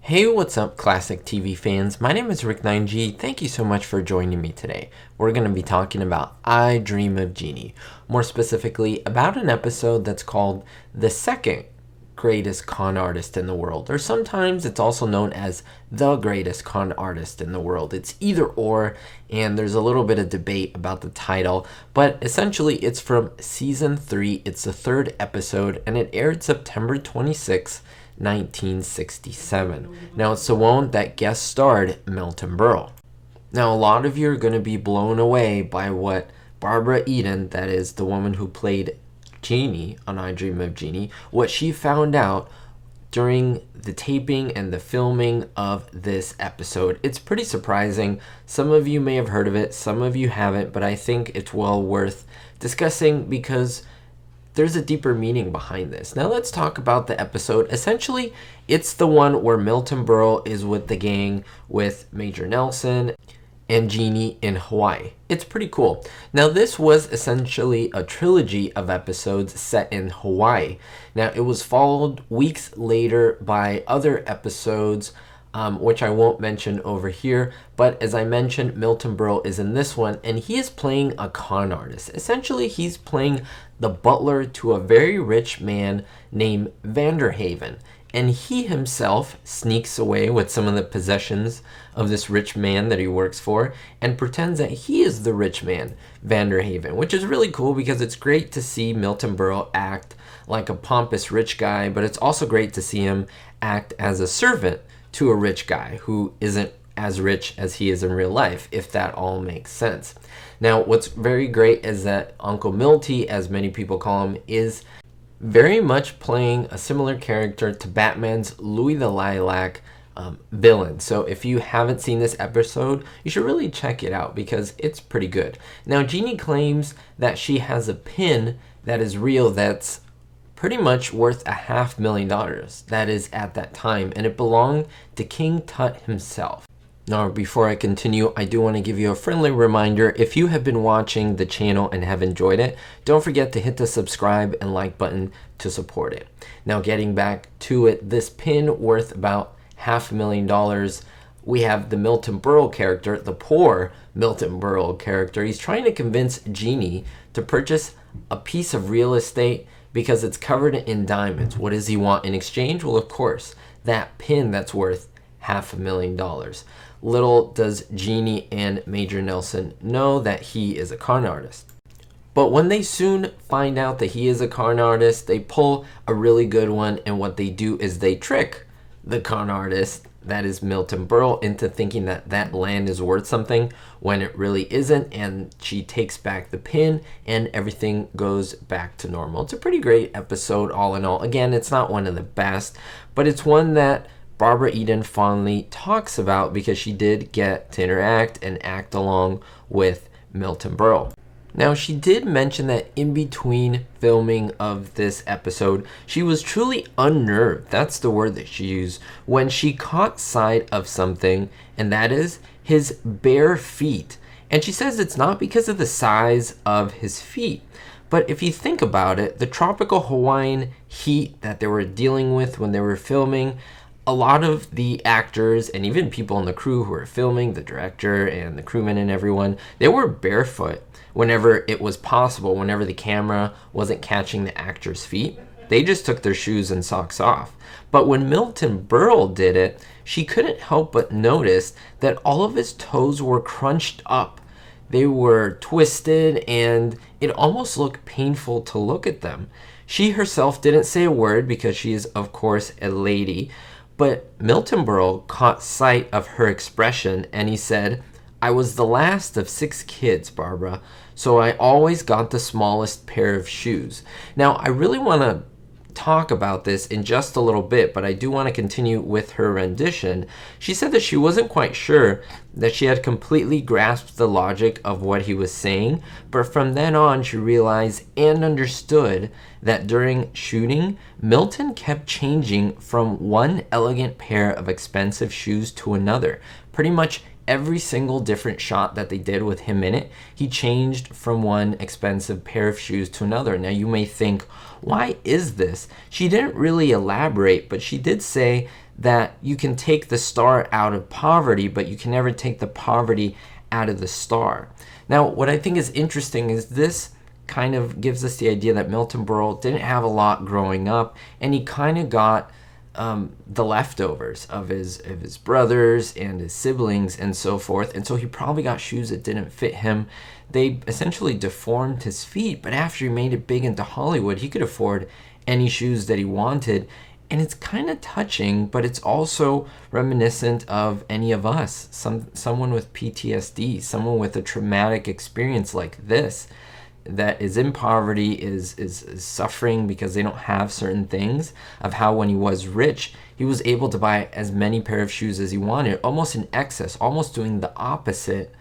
Hey, what's up, classic TV fans? My name is Rick9G. Thank you so much for joining me today. We're going to be talking about I Dream of Jeannie. More specifically, about an episode that's called The Second Greatest Con Artist in the World, or sometimes it's also known as The Greatest Con Artist in the World. It's either or, and there's a little bit of debate about the title, but essentially it's from Season 3. It's the third episode, and it aired September 26th, 1967. Now, it's the one that guest starred Milton Berle. Now, a lot of you are going to be blown away by what Barbara Eden, that is the woman who played Jeannie on I Dream of Jeannie, what she found out during the taping and the filming of this episode. It's pretty surprising. Some of you may have heard of it, some of you haven't, but I think it's well worth discussing because there's a deeper meaning behind this. Now let's talk about the episode. Essentially, it's the one where Milton Berle is with the gang with Major Nelson and Jeannie in Hawaii. It's pretty cool. Now this was essentially a trilogy of episodes set in Hawaii. Now it was followed weeks later by other episodes, which I won't mention over here, but as I mentioned, Milton Berle is in this one, and he is playing a con artist. Essentially, he's playing the butler to a very rich man named Vanderhaven, and he himself sneaks away with some of the possessions of this rich man that he works for and pretends that he is the rich man, Vanderhaven, which is really cool because it's great to see Milton Berle act like a pompous rich guy, but it's also great to see him act as a servant to a rich guy who isn't as rich as he is in real life, if that all makes sense. Now, what's very great is that Uncle Milty, as many people call him, is very much playing a similar character to Batman's Louis the Lilac villain. So if you haven't seen this episode, you should really check it out because it's pretty good. Now, Jeannie claims that she has a pin that is real that's pretty much worth $500,000. That is at that time, and it belonged to King Tut himself. Now, before I continue, I do want to give you a friendly reminder. If you have been watching the channel and have enjoyed it, don't forget to hit the subscribe and like button to support it. Now, getting back to it, this pin worth about $500,000. We have the Milton Berle character, the poor Milton Berle character. He's trying to convince Jeannie to purchase a piece of real estate because it's covered in diamonds. What does he want in exchange? Well, of course, that pin that's worth $500,000. Little does Jeannie and Major Nelson know that he is a con artist. But when they soon find out that he is a con artist, they pull a really good one, and what they do is they trick the con artist, that is Milton Berle, into thinking that that land is worth something when it really isn't, and she takes back the pin and everything goes back to normal. It's a pretty great episode all in all. Again, it's not one of the best, but it's one that Barbara Eden fondly talks about because she did get to interact and act along with Milton Berle. Now, she did mention that in between filming of this episode, she was truly unnerved, that's the word that she used, when she caught sight of something, and that is his bare feet. And she says it's not because of the size of his feet, but if you think about it, the tropical Hawaiian heat that they were dealing with when they were filming, a lot of the actors and even people on the crew who were filming, the director and the crewmen and everyone, they were barefoot whenever it was possible, whenever the camera wasn't catching the actors' feet. They just took their shoes and socks off. But when Milton Berle did it, she couldn't help but notice that all of his toes were crunched up. They were twisted and it almost looked painful to look at them. She herself didn't say a word because she is, of course, a lady. But Milton Berle caught sight of her expression and he said, "I was the last of 6 kids, Barbara, so I always got the smallest pair of shoes." Now, I really want to talk about this in just a little bit, but I do want to continue with her rendition. She said that she wasn't quite sure that she had completely grasped the logic of what he was saying, but from then on she realized and understood that during shooting, Milton kept changing from one elegant pair of expensive shoes to another. Pretty much every single different shot that they did with him in it, he changed from one expensive pair of shoes to another. Now you may think, why is this? She didn't really elaborate, but she did say that you can take the star out of poverty, but you can never take the poverty out of the star. Now, what I think is interesting is this kind of gives us the idea that Milton Berle didn't have a lot growing up, and he kind of got the leftovers of his brothers and his siblings and so forth, and so he probably got shoes that didn't fit him. They essentially deformed his feet, but after he made it big into Hollywood, he could afford any shoes that he wanted. And it's kind of touching, but it's also reminiscent of any of us, someone with PTSD, someone with a traumatic experience like this, that is in poverty, is suffering because they don't have certain things, of how when he was rich, he was able to buy as many pair of shoes as he wanted, almost in excess, almost doing the opposite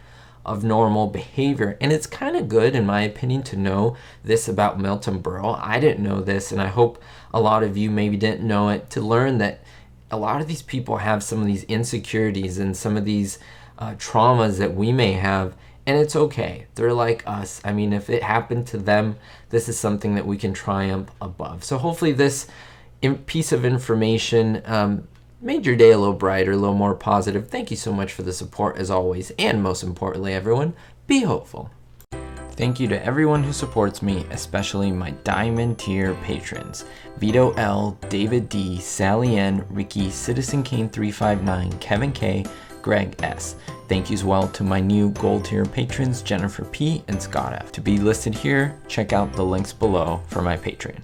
of normal behavior. And it's kind of good, in my opinion, to know this about Milton Berle. I didn't know this, and I hope a lot of you maybe didn't know it, to learn that a lot of these people have some of these insecurities and some of these traumas that we may have. And it's okay. They're like us. I mean, if it happened to them, this is something that we can triumph above. So hopefully this piece of information made your day a little brighter, a little more positive. Thank you so much for the support as always. And most importantly, everyone, be hopeful. Thank you to everyone who supports me, especially my Diamond tier patrons: Vito L, David D, Sally N, Ricky, Citizen Kane 359, Kevin K, Greg S. Thank you as well to my new Gold tier patrons, Jennifer P and Scott F. To be listed here, check out the links below for my Patreon.